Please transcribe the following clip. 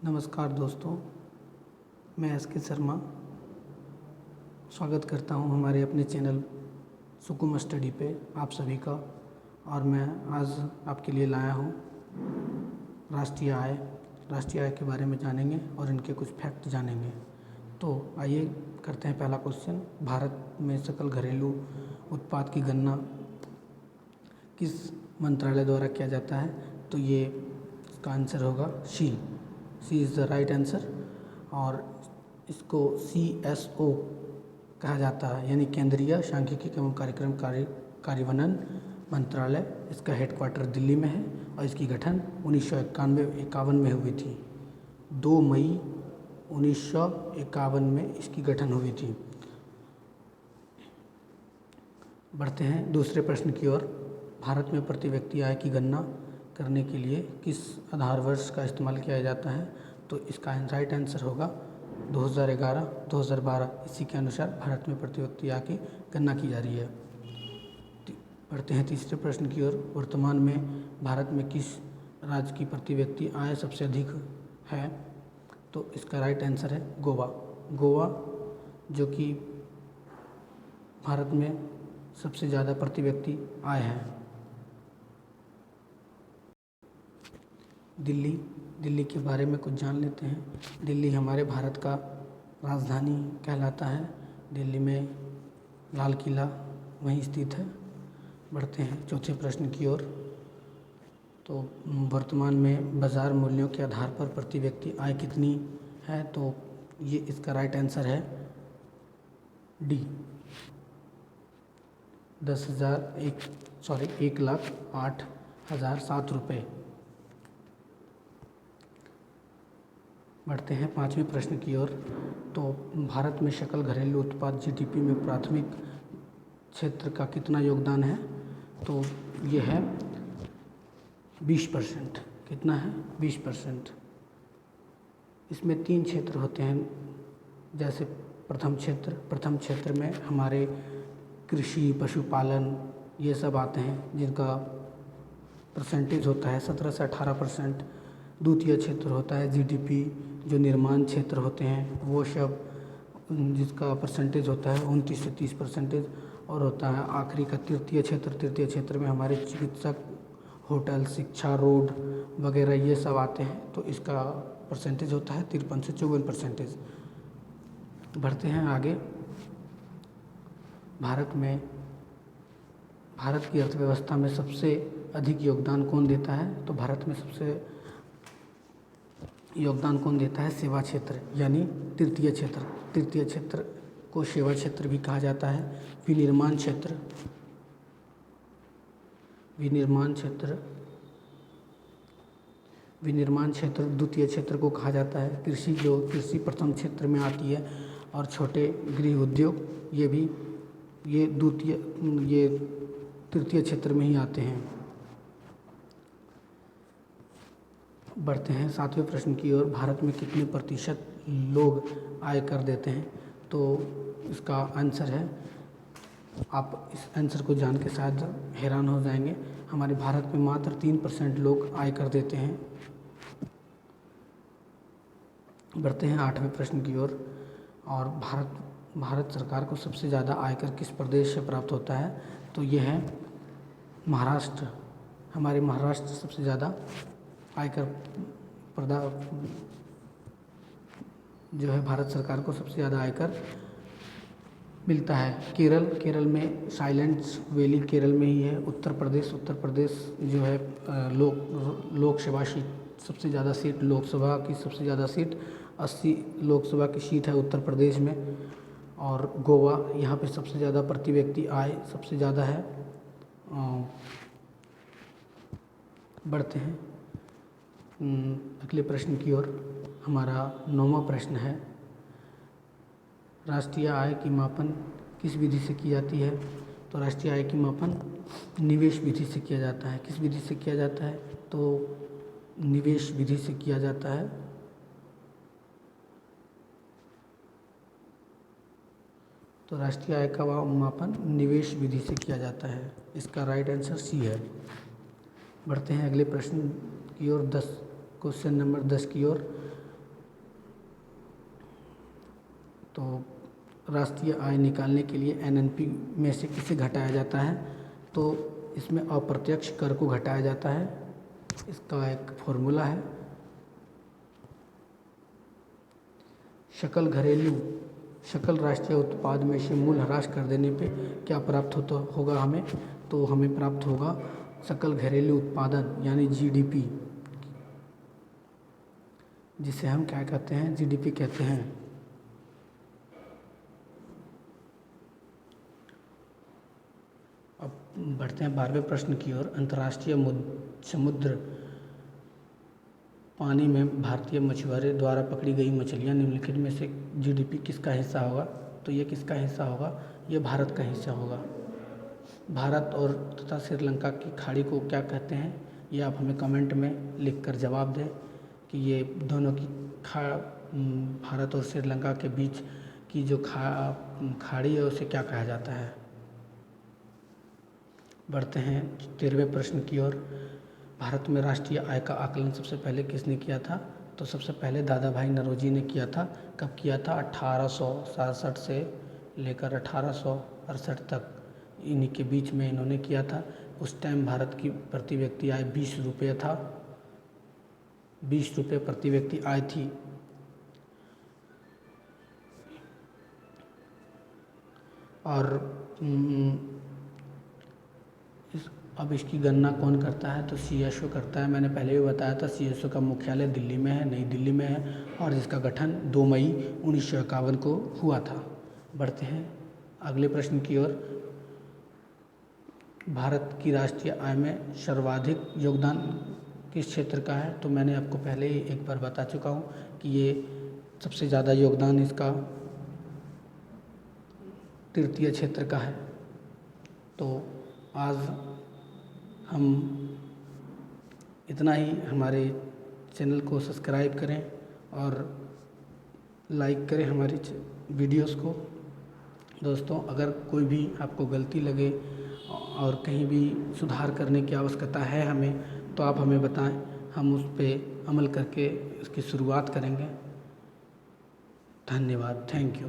नमस्कार दोस्तों, मैं एस के शर्मा स्वागत करता हूं हमारे अपने चैनल सुकुम स्टडी पे आप सभी का। और मैं आज आपके लिए लाया हूं राष्ट्रीय आय के बारे में जानेंगे और इनके कुछ फैक्ट जानेंगे। तो आइए करते हैं पहला क्वेश्चन। भारत में सकल घरेलू उत्पाद की गणना किस मंत्रालय द्वारा किया जाता है? तो ये इसका आंसर होगा सी इज़ द राइट आंसर। और इसको CSO कहा जाता है, यानी केंद्रीय सांख्यिकी एवं कार्यक्रम कार्यान्वयन मंत्रालय। इसका हेडक्वार्टर दिल्ली में है और इसकी गठन 1951 में हुई थी। 2 मई 1951 में इसकी गठन हुई थी। बढ़ते हैं दूसरे प्रश्न की ओर। भारत में प्रति व्यक्ति आय की गणना करने के लिए किस आधार वर्ष का इस्तेमाल किया जाता है? तो इसका राइट आंसर होगा 2011-2012। इसी के अनुसार भारत में प्रति व्यक्ति आय की गणना की जा रही है। बढ़ते हैं तीसरे प्रश्न की ओर। वर्तमान में भारत में किस राज्य की प्रति व्यक्ति आय सबसे अधिक है? तो इसका राइट आंसर है गोवा, जो कि भारत में सबसे ज़्यादा प्रति व्यक्ति आय है। दिल्ली के बारे में कुछ जान लेते हैं। दिल्ली हमारे भारत का राजधानी कहलाता है। दिल्ली में लाल किला वहीं स्थित है। बढ़ते हैं चौथे प्रश्न की ओर। तो वर्तमान में बाज़ार मूल्यों के आधार पर प्रति व्यक्ति आय कितनी है? तो ये इसका राइट आंसर है डी, 1,08,007 रुपये। बढ़ते हैं पांचवें प्रश्न की ओर। तो भारत में सकल घरेलू उत्पाद GDP में प्राथमिक क्षेत्र का कितना योगदान है? तो ये है 20%। कितना है? 20%। इसमें 3 क्षेत्र होते हैं। जैसे प्रथम क्षेत्र में हमारे कृषि, पशुपालन ये सब आते हैं, जिनका परसेंटेज होता है 17 से 18%। द्वितीय क्षेत्र होता है GDP, जो निर्माण क्षेत्र होते हैं वो सब, जिसका परसेंटेज होता है 29 से 30%। और होता है आखिरी का तृतीय क्षेत्र में हमारे चिकित्सक, होटल, शिक्षा, रोड वगैरह ये सब आते हैं। तो इसका परसेंटेज होता है 53 से 54%। बढ़ते हैं आगे। भारत की अर्थव्यवस्था में सबसे अधिक योगदान कौन देता है? तो भारत में सबसे योगदान कौन देता है? सेवा क्षेत्र, यानी तृतीय क्षेत्र को सेवा क्षेत्र भी कहा जाता है। विनिर्माण क्षेत्र द्वितीय क्षेत्र को कहा जाता है। कृषि प्रथम क्षेत्र में आती है। और छोटे गृह उद्योग ये तृतीय क्षेत्र में ही आते हैं। बढ़ते हैं सातवें प्रश्न की ओर। भारत में कितने प्रतिशत लोग आय कर देते हैं? तो इसका आंसर है, आप इस आंसर को जान के शायद हैरान हो जाएंगे, हमारे भारत में मात्र 3% लोग आय कर देते हैं। बढ़ते हैं आठवें प्रश्न की ओर। और भारत सरकार को सबसे ज़्यादा आयकर किस प्रदेश से प्राप्त होता है? तो ये है महाराष्ट्र। हमारे महाराष्ट्र सबसे ज़्यादा आयकर जो है भारत सरकार को सबसे ज़्यादा आयकर मिलता है। केरल में साइलेंट वैली केरल में ही है। उत्तर प्रदेश जो है लोकसभा सीट सबसे ज़्यादा सीट, लोकसभा की सबसे ज़्यादा सीट 80 लोकसभा की सीट है उत्तर प्रदेश में। और गोवा, यहाँ पे सबसे ज़्यादा प्रति व्यक्ति आय सबसे ज़्यादा है। बढ़ते हैं अगले प्रश्न की ओर। हमारा 9वां प्रश्न है, राष्ट्रीय आय की मापन किस विधि से की जाती है? तो राष्ट्रीय आय की मापन निवेश विधि से किया जाता है। किस विधि से किया जाता है? तो निवेश विधि से किया जाता है। तो राष्ट्रीय आय का मापन निवेश विधि से किया जाता है। इसका राइट आंसर सी है। बढ़ते हैं अगले प्रश्न की ओर, क्वेश्चन नंबर 10 की ओर। तो राष्ट्रीय आय निकालने के लिए एनएनपी में से किसे घटाया जाता है? तो इसमें अप्रत्यक्ष कर को घटाया जाता है। इसका एक फॉर्मूला है। सकल राष्ट्रीय उत्पाद में से मूल्य ह्रास कर देने पे क्या प्राप्त होगा हमें? तो हमें प्राप्त होगा सकल घरेलू उत्पादन यानी जीडीपी, जिसे हम क्या कहते हैं? जीडीपी कहते हैं। अब बढ़ते हैं 12वें प्रश्न की ओर। अंतर्राष्ट्रीय समुद्र पानी में भारतीय मछुआरों द्वारा पकड़ी गई मछलियाँ निम्नलिखित में से जीडीपी किसका हिस्सा होगा? तो ये किसका हिस्सा होगा? ये भारत का हिस्सा होगा। भारत और तथा श्रीलंका की खाड़ी को क्या कहते हैं? ये आप हमें कमेंट में लिखकर जवाब दें कि ये दोनों की भारत और श्रीलंका के बीच की जो खाड़ी है उसे क्या कहा जाता है। बढ़ते हैं 13वें प्रश्न की ओर। भारत में राष्ट्रीय आय का आकलन सबसे पहले किसने किया था? तो सबसे पहले दादा भाई नौरोजी ने किया था। कब किया था? 1867 से लेकर 1868 तक, इन्हीं के बीच में इन्होंने किया था। उस टाइम भारत की प्रति व्यक्ति आय 20 रुपये था। 20 रुपये प्रति व्यक्ति आय थी। और अब इसकी गणना कौन करता है? तो सीएसओ करता है। मैंने पहले भी बताया था सीएसओ का मुख्यालय दिल्ली में है, नई दिल्ली में है, और जिसका गठन 2 मई 1951 को हुआ था। बढ़ते हैं अगले प्रश्न की ओर। भारत की राष्ट्रीय आय में सर्वाधिक योगदान किस क्षेत्र का है? तो मैंने आपको पहले ही एक बार बता चुका हूँ कि ये सबसे ज़्यादा योगदान इसका तृतीय क्षेत्र का है। तो आज हम इतना ही। हमारे चैनल को सब्सक्राइब करें और लाइक करें हमारी वीडियोस को। दोस्तों, अगर कोई भी आपको गलती लगे और कहीं भी सुधार करने की आवश्यकता है हमें, तो आप हमें बताएं, हम उस पर अमल करके इसकी शुरुआत करेंगे। धन्यवाद। Thank you.